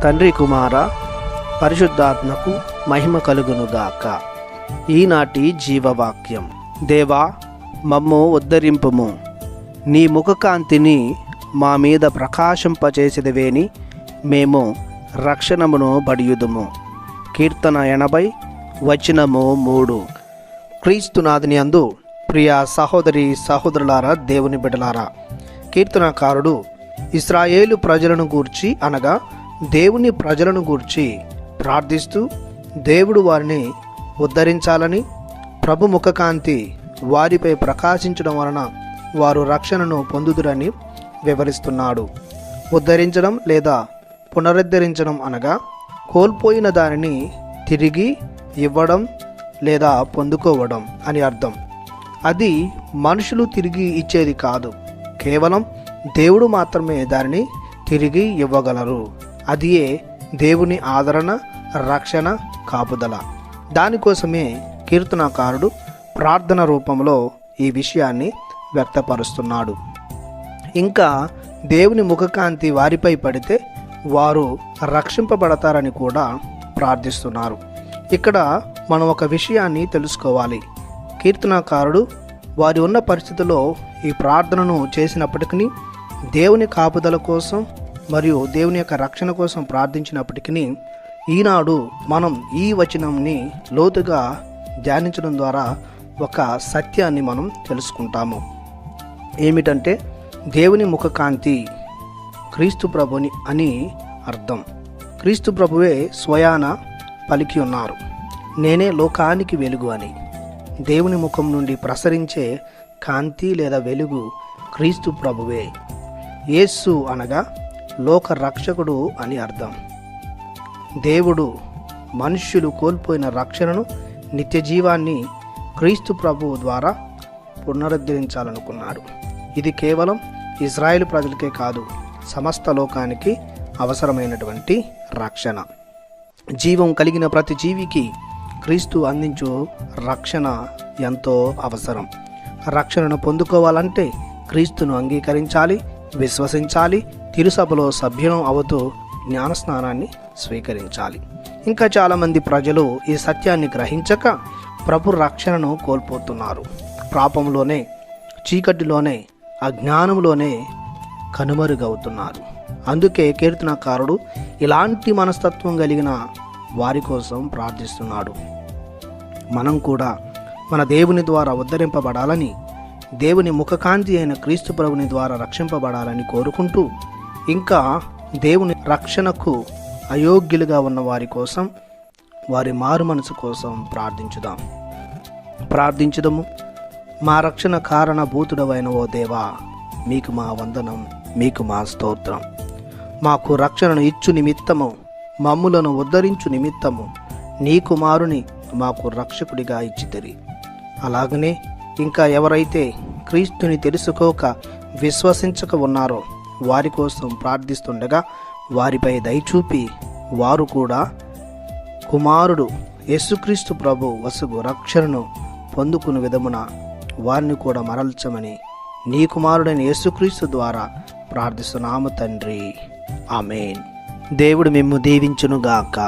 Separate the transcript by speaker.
Speaker 1: తండ్రి కుమార పరిశుద్ధాత్మకు మహిమ కలుగునుగాక. ఈనాటి జీవవాక్యం. దేవా, మమ్ము ఉద్ధరింపుము, నీ ముఖకాంతిని మా మీద ప్రకాశింపచేసిదివేని మేము రక్షణమును బడియుదుము. కీర్తన 80 వచనము 3. క్రీస్తునాథుని అందు ప్రియ సహోదరి సహోదరులారా, దేవుని బిడ్డలారా, కీర్తనకారుడు ఇశ్రాయేలు ప్రజలను గూర్చి అనగా దేవుని ప్రజలను గూర్చి ప్రార్థిస్తూ దేవుడు వారిని ఉద్ధరించాలని, ప్రభు ముఖకాంతి వారిపై ప్రకాశించడం వలన వారు రక్షణను పొందుదురని వివరిస్తున్నాడు. ఉద్ధరించడం లేదా పునరుద్ధరించడం అనగా కోల్పోయిన దానిని తిరిగి ఇవ్వడం లేదా పొందుకోవడం అని అర్థం. అది మనుషులు తిరిగి ఇచ్చేది కాదు, కేవలం దేవుడు మాత్రమే దానిని తిరిగి ఇవ్వగలరు. అదియే దేవుని ఆదరణ, రక్షణ, కాపుదల. దానికోసమే కీర్తనకారుడు ప్రార్థన రూపంలో ఈ విషయాన్ని వ్యక్తపరుస్తున్నాడు. ఇంకా దేవుని ముఖకాంతి వారిపై పడితే వారు రక్షింపబడతారని కూడా ప్రార్థిస్తున్నారు. ఇక్కడ మనం ఒక విషయాన్ని తెలుసుకోవాలి. కీర్తనకారుడు వారి ఉన్న పరిస్థితుల్లో ఈ ప్రార్థనను చేసినప్పటికీ, దేవుని కాపుదల కోసం మరియు దేవుని యొక్క రక్షణ కోసం ప్రార్థించినప్పటికీ, ఈనాడు మనం ఈ వచనంని లోతుగా ధ్యానించడం ద్వారా ఒక సత్యాన్ని మనం తెలుసుకుంటాము. ఏమిటంటే, దేవుని ముఖకాంతి క్రీస్తు ప్రభుని అని అర్థం. క్రీస్తు ప్రభువే స్వయాన పలికి ఉన్నారు, నేనే లోకానికి వెలుగు అని. దేవుని ముఖం నుండి ప్రసరించే కాంతి లేదా వెలుగు క్రీస్తు ప్రభువే. యేసు అనగా లోక రక్షకుడు అని అర్థం. దేవుడు మనుష్యులు కోల్పోయిన రక్షణను, నిత్య జీవాన్ని క్రీస్తు ప్రభువు ద్వారా పునరుద్ధరించాలనుకున్నాడు. ఇది కేవలం ఇజ్రాయేలు ప్రజలకే కాదు, సమస్త లోకానికి అవసరమైనటువంటి రక్షణ. జీవం కలిగిన ప్రతి జీవికి క్రీస్తు అందించు రక్షణ ఎంతో అవసరం. రక్షణను పొందుకోవాలంటే క్రీస్తును అంగీకరించాలి, విశ్వసించాలి, తిరుసభలో సభ్యులం అవుతూ జ్ఞానస్నానాన్ని స్వీకరించాలి. ఇంకా చాలామంది ప్రజలు ఈ సత్యాన్ని గ్రహించక ప్రభు రక్షణను కోల్పోతున్నారు. పాపంలోనే, చీకటిలోనే, అజ్ఞానంలోనే కనుమరుగవుతున్నారు. అందుకే కీర్తనకారుడు ఇలాంటి మనస్తత్వం కలిగిన వారి కోసం ప్రార్థిస్తున్నాడు. మనం కూడా మన దేవుని ద్వారా ఉద్ధరింపబడాలని, దేవుని ముఖకాంతి అయిన క్రీస్తు ప్రభుని ద్వారా రక్షింపబడాలని కోరుకుంటూ, ఇంకా దేవుని రక్షణకు అయోగ్యులుగా ఉన్న వారి కోసం, వారి మారు మనసు కోసం ప్రార్థించుదాము. మా రక్షణ కారణభూతుడవైన ఓ దేవా, మీకు మా వందనం, మీకు మా స్తోత్రం. మాకు రక్షణను ఇచ్చు నిమిత్తము, మమ్ములను ఉద్ధరించు నిమిత్తము నీ కుమారుని మాకు రక్షకుడిగా ఇచ్చితిరి. అలాగనే ఇంకా ఎవరైతే క్రీస్తుని తెలుసుకోక విశ్వసించక ఉన్నారో వారి కోసం ప్రార్థిస్తుండగా వారిపై దయచూపి వారు కూడా కుమారుడు యేసుక్రీస్తు ప్రభు వసుగు రక్షణను పొందుకుని విధమున వారిని కూడా మరల్చమని నీ కుమారుడైన యేసుక్రీస్తు ద్వారా ప్రార్థిస్తున్నాము తండ్రి. ఆమేన్. దేవుడు మిమ్ము దీవించునుగాక.